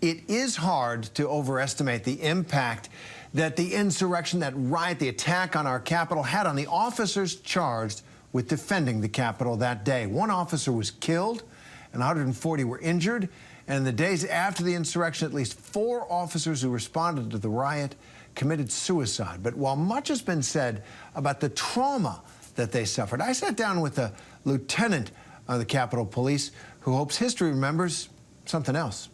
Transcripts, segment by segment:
It is hard to overestimate the impact that the insurrection, that riot, the attack on our Capitol had on the officers charged with defending the Capitol that day. One officer was killed and 140 were injured. And in the days after the insurrection, at least 4 officers who responded to the riot committed suicide. But while much has been said about the trauma that they suffered, I sat down with a lieutenant of the Capitol Police who hopes history remembers something else.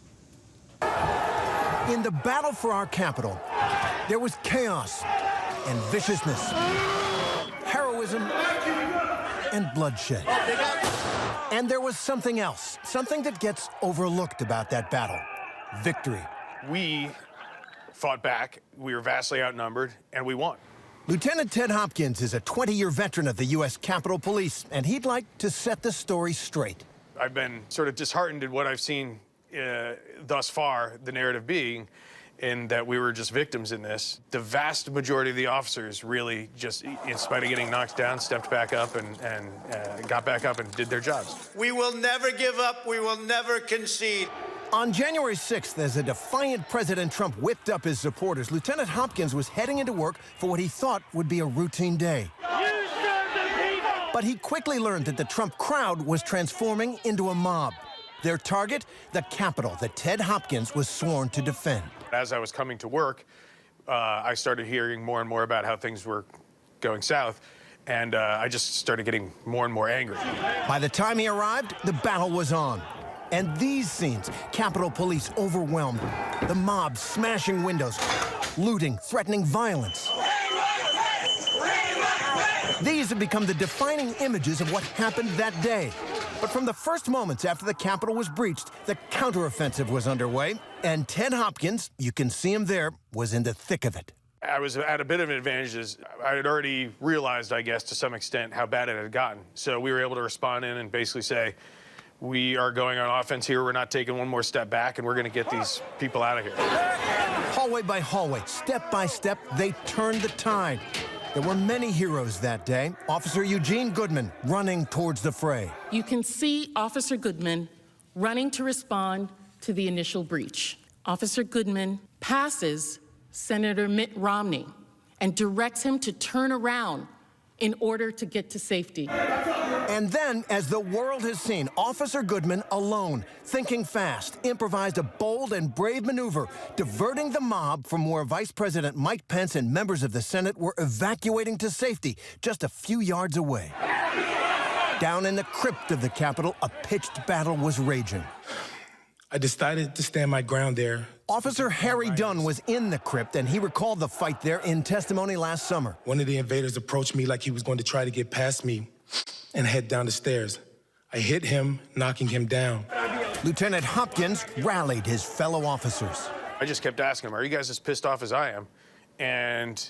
In the battle for our Capitol, there was chaos and viciousness, heroism and bloodshed. And there was something else, something that gets overlooked about that battle: victory. We fought back, we were vastly outnumbered, and we won. Lieutenant Ted Hopkins is a 20-year veteran of the U.S. Capitol Police, and he'd like to set the story straight. I've been sort of disheartened at what I've seen thus far, the narrative being, in that we were just victims in this. The vast majority of the officers really just, in spite of getting knocked down, stepped back up and got back up and did their jobs. We will never give up. We will never concede. On January 6th, as a defiant President Trump whipped up his supporters, Lieutenant Hopkins was heading into work for what he thought would be a routine day. You serve the people! But he quickly learned that the Trump crowd was transforming into a mob. Their target, the Capitol that Ted Hopkins was sworn to defend. As I was coming to work, I started hearing more and more about how things were going south, and I just started getting more and more angry. By the time he arrived, the battle was on. And these scenes, Capitol Police overwhelmed, the mob smashing windows, looting, threatening violence. These have become the defining images of what happened that day. But from the first moments after the Capitol was breached, the counteroffensive was underway, and Ted Hopkins, you can see him there, was in the thick of it. I was at a bit of an advantage, as I had already realized, I guess, to some extent, how bad it had gotten. So we were able to respond in and basically say, we are going on offense here, we're not taking one more step back, and we're going to get these people out of here. Hallway by hallway, step by step, they turned the tide. There were many heroes that day. Officer Eugene Goodman running towards the fray. You can see Officer Goodman running to respond to the initial breach. Officer Goodman passes Senator Mitt Romney and directs him to turn around in order to get to safety. And then, as the world has seen, Officer Goodman alone, thinking fast, improvised a bold and brave maneuver, diverting the mob from where Vice President Mike Pence and members of the Senate were evacuating to safety just a few yards away. Down in the crypt of the Capitol, a pitched battle was raging. I decided to stand my ground there. Officer Harry Dunn was in the crypt, and he recalled the fight there in testimony last summer. One of the invaders approached me like he was going to try to get past me and head down the stairs. I hit him, knocking him down. Lieutenant Hopkins rallied his fellow officers. I just kept asking them, are you guys as pissed off as I am? And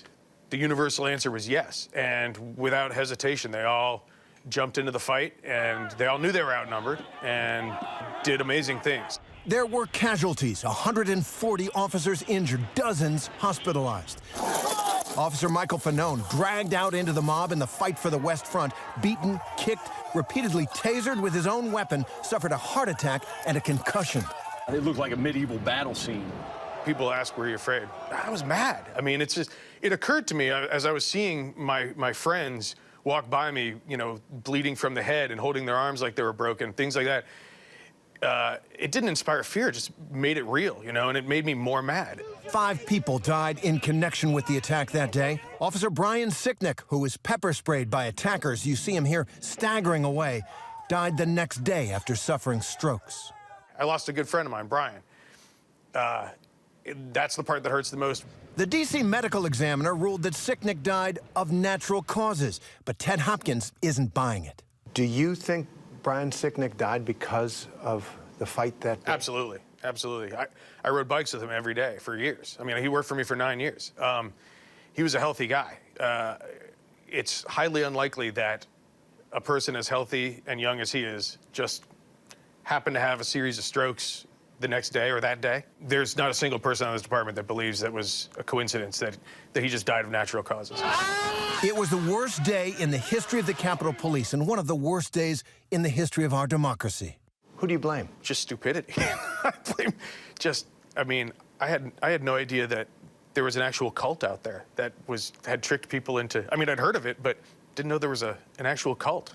the universal answer was yes. And without hesitation, they all jumped into the fight, and they all knew they were outnumbered and did amazing things. There were casualties, 140 officers injured, dozens hospitalized. Officer Michael Fanone dragged out into the mob in the fight for the West Front, beaten, kicked, repeatedly tasered with his own weapon, suffered a heart attack and a concussion. It looked like a medieval battle scene. People ask, were you afraid? I was mad. I mean, it occurred to me as I was seeing my friends walk by me, you know, bleeding from the head and holding their arms like they were broken, things like that. It didn't inspire fear, it just made it real, you know, and it made me more mad. 5 people died in connection with the attack that day. Officer Brian Sicknick, who was pepper sprayed by attackers, you see him here staggering away, died the next day after suffering strokes. I lost a good friend of mine, Brian. That's the part that hurts the most. The D.C. medical examiner ruled that Sicknick died of natural causes, but Ted Hopkins isn't buying it. Do you think Brian Sicknick died because of the fight that day? Absolutely, absolutely. I rode bikes with him every day for years. I mean, he worked for me for 9 years. He was a healthy guy. It's highly unlikely that a person as healthy and young as he is just happened to have a series of strokes the next day or that day. There's not a single person in this department that believes that was a coincidence, that he just died of natural causes. It was the worst day in the history of the Capitol Police and one of the worst days in the history of our democracy. Who do you blame? Just stupidity. I blame just I mean, I had no idea that there was an actual cult out there that had tricked people into. I mean, I'd heard of it, but didn't know there was an actual cult.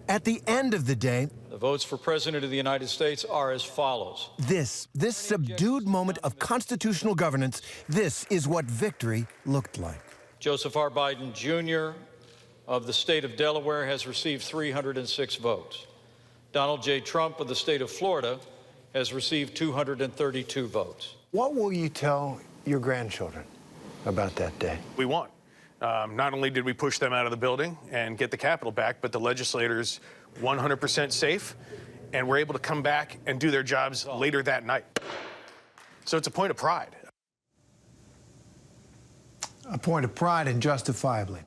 At the end of the day, the votes for President of the United States are as follows. this subdued moment of constitutional governance, this is what victory looked like. Joseph R. Biden, Jr. of the state of Delaware has received 306 votes. Donald J. Trump of the state of Florida has received 232 votes. What will you tell your grandchildren about that day? We won. Not only did we push them out of the building and get the Capitol back, but the legislators 100% safe, and were able to come back and do their jobs later that night. So it's a point of pride. A point of pride, and justifiably.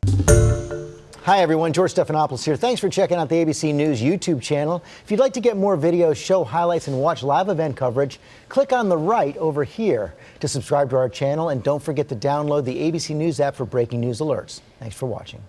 Hi everyone, George Stephanopoulos here. Thanks for checking out the ABC News YouTube channel. If you'd like to get more videos, show highlights, and watch live event coverage, click on the right over here to subscribe to our channel, and don't forget to download the ABC News app for breaking news alerts. Thanks for watching.